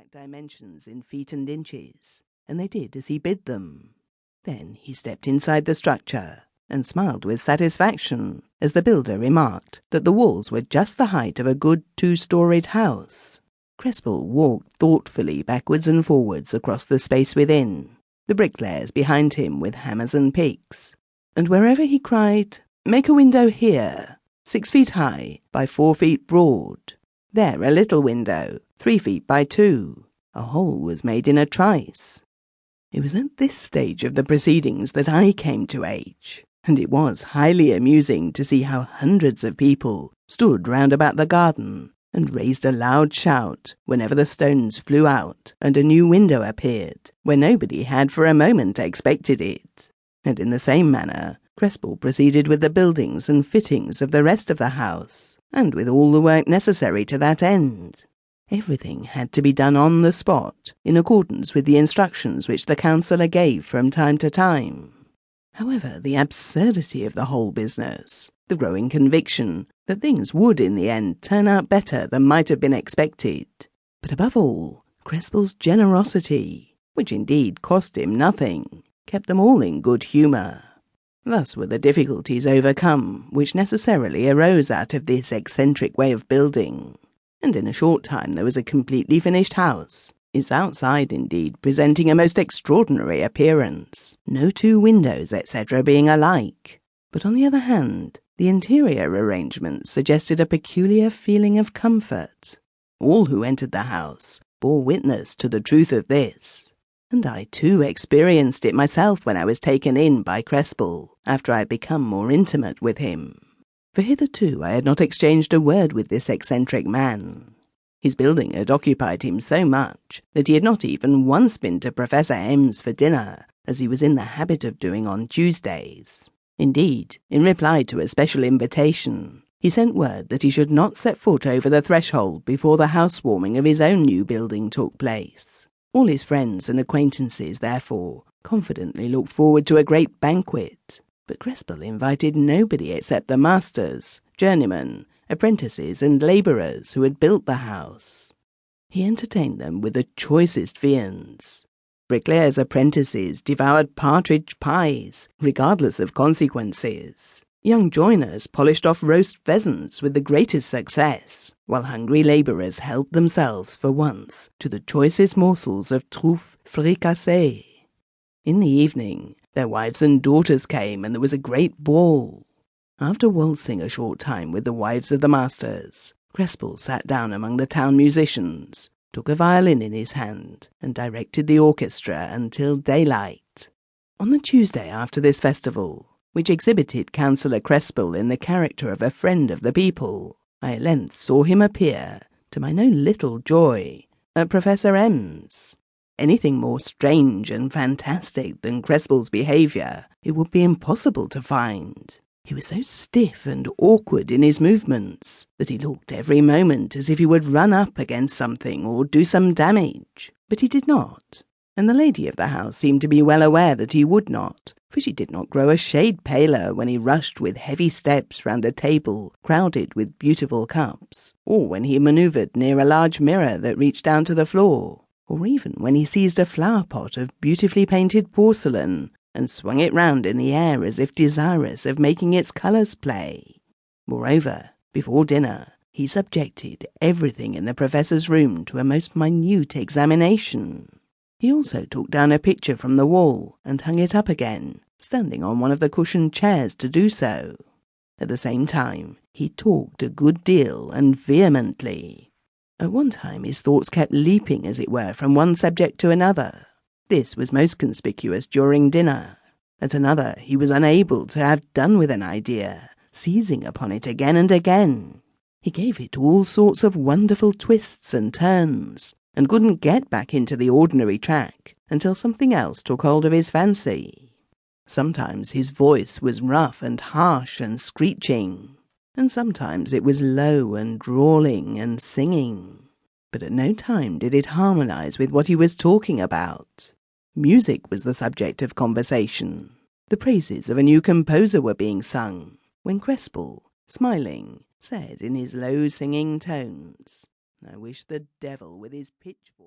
exact dimensions in feet and inches, and they did as he bid them. Then he stepped inside the structure and smiled with satisfaction as the builder remarked that the walls were just the height of a good 2-storied house. Krespel walked thoughtfully backwards and forwards across the space within, the bricklayers behind him with hammers and picks, and wherever he cried, "Make a window here, 6 feet high by 4 feet broad. There a little window, 3 feet by 2. A hole was made in a trice." It was at this stage of the proceedings that I came to age, and it was highly amusing to see how hundreds of people stood round about the garden and raised a loud shout whenever the stones flew out and a new window appeared, where nobody had for a moment expected it. And in the same manner, Krespel proceeded with the buildings and fittings of the rest of the house, and with all the work necessary to that end. Everything had to be done on the spot, in accordance with the instructions which the councillor gave from time to time. However, the absurdity of the whole business, the growing conviction that things would in the end turn out better than might have been expected, but above all, Crespel's generosity, which indeed cost him nothing, kept them all in good humour. Thus were the difficulties overcome which necessarily arose out of this eccentric way of building, and in a short time there was a completely finished house, its outside, indeed, presenting a most extraordinary appearance, no 2 windows, etc., being alike. But on the other hand, the interior arrangements suggested a peculiar feeling of comfort. All who entered the house bore witness to the truth of this, and I too experienced it myself when I was taken in by Krespel, after I had become more intimate with him. For hitherto I had not exchanged a word with this eccentric man. His building had occupied him so much that he had not even once been to Professor M's for dinner, as he was in the habit of doing on Tuesdays. Indeed, in reply to a special invitation, he sent word that he should not set foot over the threshold before the housewarming of his own new building took place. All his friends and acquaintances, therefore, confidently looked forward to a great banquet, but Krespel invited nobody except the masters, journeymen, apprentices and labourers who had built the house. He entertained them with the choicest viands. Bricklayers' apprentices devoured partridge pies, regardless of consequences. Young joiners polished off roast pheasants with the greatest success, while hungry labourers helped themselves for once to the choicest morsels of truffes fricassées. In the evening, their wives and daughters came, and there was a great ball. After waltzing a short time with the wives of the masters, Krespel sat down among the town musicians, took a violin in his hand, and directed the orchestra until daylight. On the Tuesday after this festival, which exhibited Councillor Krespel in the character of a friend of the people, I at length saw him appear, to my no little joy, at Professor M's. Anything more strange and fantastic than Crespel's behaviour it would be impossible to find. He was so stiff and awkward in his movements that he looked every moment as if he would run up against something or do some damage, but he did not, and the lady of the house seemed to be well aware that he would not, for she did not grow a shade paler when he rushed with heavy steps round a table crowded with beautiful cups, or when he manoeuvred near a large mirror that reached down to the floor, or even when he seized a flower-pot of beautifully painted porcelain and swung it round in the air as if desirous of making its colours play. Moreover, before dinner, he subjected everything in the professor's room to a most minute examination. He also took down a picture from the wall and hung it up again, standing on one of the cushioned chairs to do so. At the same time, he talked a good deal and vehemently. At one time his thoughts kept leaping, as it were, from one subject to another. This was most conspicuous during dinner. At another he was unable to have done with an idea, seizing upon it again and again. He gave it all sorts of wonderful twists and turns, and couldn't get back into the ordinary track until something else took hold of his fancy. Sometimes his voice was rough and harsh and screeching, and sometimes it was low and drawling and singing, but at no time did it harmonize with what he was talking about. Music was the subject of conversation. The praises of a new composer were being sung, when Krespel, smiling, said in his low singing tones, "I wish the devil with his pitchfork..."